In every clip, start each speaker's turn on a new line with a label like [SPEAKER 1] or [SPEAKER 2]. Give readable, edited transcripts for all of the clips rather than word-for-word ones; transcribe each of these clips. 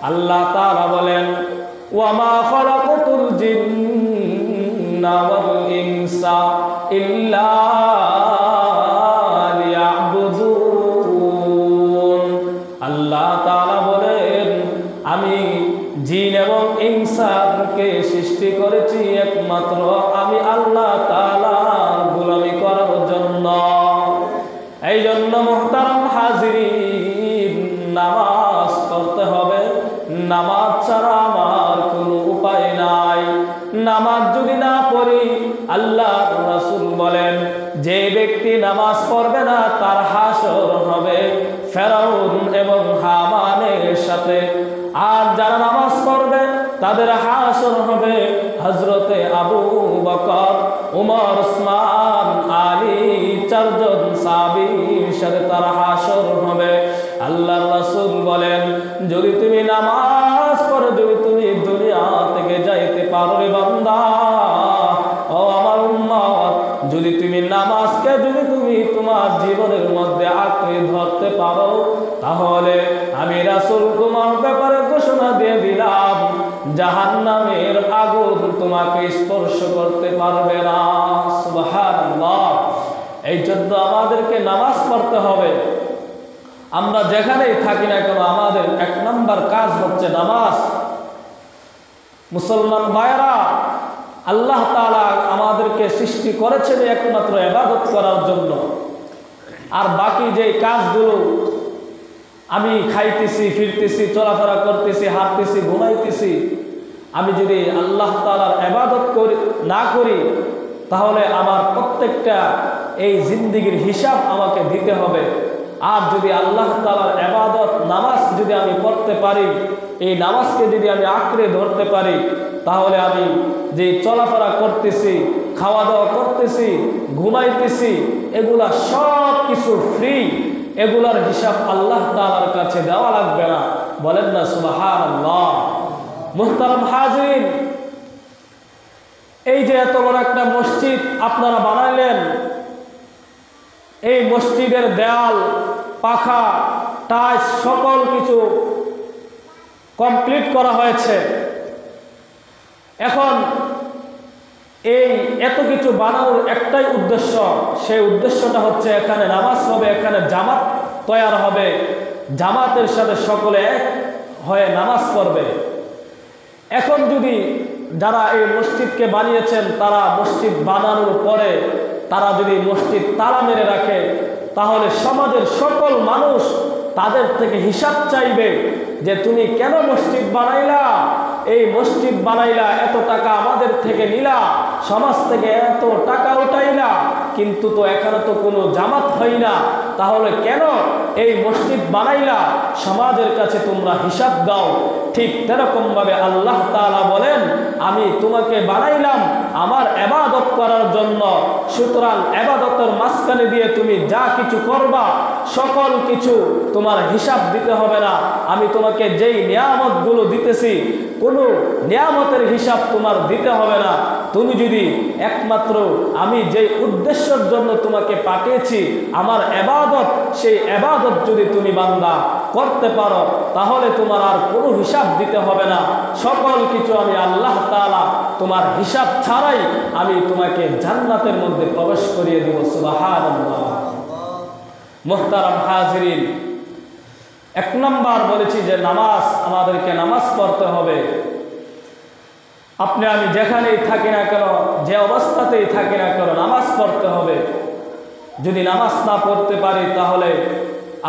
[SPEAKER 1] আল্লাহ তাআলা বলেন, ওয়ামা খালাকাতুল জিন্না ওয়াল ইনসা ইল্লা লিয়াবুদুন। আল্লাহ তাআলা বলেন, আমি জিন এবং ইনসানকে সৃষ্টি করেছি একমাত্র আমি আল্লাহ তাআলার গোলামি করার জন্য। এই জন্য মুহতারাম হাজিরিন, নামাজ পড়তে হবে। নামাজ ছাড়া আমার কোনো উপায় নাই। নামাজ যদি না পড়ি, আল্লাহর রাসূল বলেন, যে ব্যক্তি নামাজ পড়বে না তার হাসর হবে ফেরাউন এবং হামানের সাথে। আর যারা নামাজ পড়বে তাদের হাসর হবে হযরতে আবু বকর, উমর, উসমান, আলী, চারজন সাহাবীর সাথে তার হাসর হবে। আল্লাহর রাসূল বলেন, যদি তুমি নামাজ পড়ো, যদি তুমি দুনিয়া থেকে যাইতে পারো রে বান্দা, ও আমার উম্মত, যদি তুমি নামাজকে যদি তুমি তোমার জীবনের মধ্যে আঁকড়ে ধরতে পারো, তাহলে আমি রাসূল তোমার ব্যাপারে ঘোষণা দিয়ে দিলাম, জাহান্নামের আগুন তোমাকে স্পর্শ করতে পারবে না। সুবহানাল্লাহ। এই জন্য আমাদেরকে নামাজ পড়তে হবে। আমরা যেখানেই থাকি না কেন, আমাদের 1 নম্বর কাজ হচ্ছে নামাজ। মুসলমান ভাইরা, আল্লাহ তাআলা আমাদেরকে সৃষ্টি করেছেন একমাত্র ইবাদত করার জন্য। আর বাকি যে কাজগুলো আমি খাইতেছি, ফিরতেছি, চলাফেরা করতেছি, হাঁটতেছি, ঘুমাইতেছি, আমি যদি আল্লাহ তাআলার ইবাদত না করি, তাহলে আমার প্রত্যেকটা এই জিন্দেগির হিসাব আমাকে দিতে হবে। আর যদি আল্লাহ তাআলার ইবাদত, নামাজ যদি আমি পড়তে পারি, এই নামাজকে যদি আমি আঁকড়ে ধরতে পারি, তাহলে আমি যে চলাফেরা করতেছি, খাওয়া দাওয়া করতেছি, ঘুমাইতেছি, এগুলা সব কিছু ফ্রি। এগুলার হিসাব আল্লাহ তাআলার কাছে দেওয়া লাগবে না। বলেন না সুবহানাল্লাহ। মুহতারাম হাজিরিন, এই যে এত বড় একটা মসজিদ আপনারা বানাইলেন, এই মসজিদের দেয়াল, পাখা, টাইলস সকল কিছু কমপ্লিট করা হয়েছে। এখন এই এত কিছু বানানোর একটাই উদ্দেশ্য, সেই উদ্দেশ্যটা হচ্ছে এখানে নামাজ হবে, এখানে জামাত তৈরি হবে, জামাতের সাথে সকলে এক হয়ে নামাজ পড়বে। এখন যদি যারা এই মসজিদকে বানিয়েছেন, তারা মসজিদ বানানোর পরে তারা যদি মসজিদ তালা মেরে রাখে, তাহলে সমাজের সকল মানুষ তাদের থেকে হিসাব চাইবে যে তুমি কেন মসজিদ বানাইলা, এই মসজিদ বানাইলা, এত টাকা আমাদের থেকে নিলা, সমাজ থেকে এত টাকা উঠাইলা, কিন্তু তো এখানে তো কোনো জামাত হয় না, তাহলে কেন এই মসজিদ বানাইলা? সমাজের কাছে তোমরা হিসাব দাও। ঠিক তেরকম ভাবে আল্লাহ তাআলা বলেন, আমি তোমাকে বানাইলাম আমার ইবাদত করার জন্য, সুতরাং ইবাদতের মাঝখানে দিয়ে তুমি যা কিছু করবা সকল কিছু তোমার হিসাব দিতে হবে না। আমি তোমাকে যেই নিয়ামতগুলো দিতেছি, কোনো নিয়ামতের হিসাব তোমার দিতে হবে না। তুমি যদি একমাত্র আমি যেই উদ্দেশ্যের জন্য তোমাকে পাঠিয়েছি, আমার ইবাদত, সেই ইবাদত যদি তুমি বান্দা করতে পারো, তাহলে তোমার আর কোনো হিসাব দিতে হবে না। সকল কিছু আমি আল্লাহ তাআলা তোমার হিসাব ছাড়াই আমি তোমাকে জান্নাতের মধ্যে প্রবেশ করিয়ে দিব। সুবহানাল্লাহ। মুহতারাম হাজিরিন, 1 নম্বর বলেছি যে নামাজ, আমাদেরকে নামাজ পড়তে হবে। আপনি আমি যেখানেই থাকি না কেন, যে অবস্থাতেই থাকি না কেন, নামাজ পড়তে হবে। যদি নামাজ না পড়তে পারি, তাহলে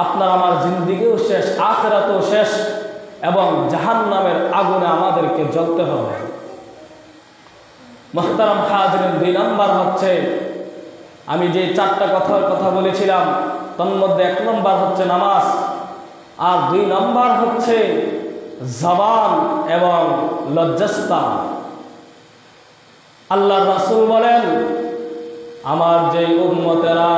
[SPEAKER 1] আপনার আমার জিন্দেগিও শেষ, আখিরাতও শেষ, এবং জাহান্নামের আগুনে আমাদেরকে জ্বলতে হবে। মুহতারাম হাজিরিন, 2 নম্বর হচ্ছে, আমি যে 4টা কথা বলেছিলাম, তার মধ্যে 1 নম্বর হচ্ছে নামাজ, আর 2 নম্বর হচ্ছে জবান এবং লজ্জাস্থান। আল্লাহর রাসূল বলেন, আমার যে উম্মতেরা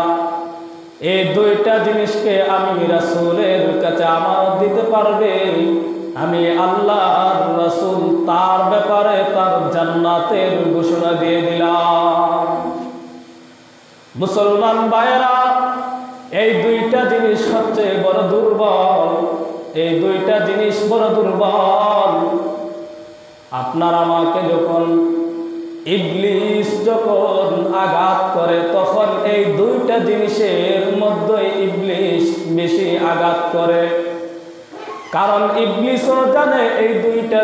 [SPEAKER 1] এই 2টা জিনিসকে আমি রাসূলের কাছে আমানত দিতে পারবে, আমি আল্লাহর রাসূল তার ব্যাপারে তার জান্নাতের ঘোষণা দিয়ে দিলাম। মুসলমান ভাইয়েরা, এই 2টা জিনিস হচ্ছে বড় দুর্বল। এই দুইটা জিনিস বড় দুর্বল। আপনার আমাকে যখন ইবলিস যখন আঘাত করে, তখন এই দুইটা জিনিসের মধ্যে ইবলিস বেশি আঘাত করে। কারণ ইবলিসও জানে এই দুইটা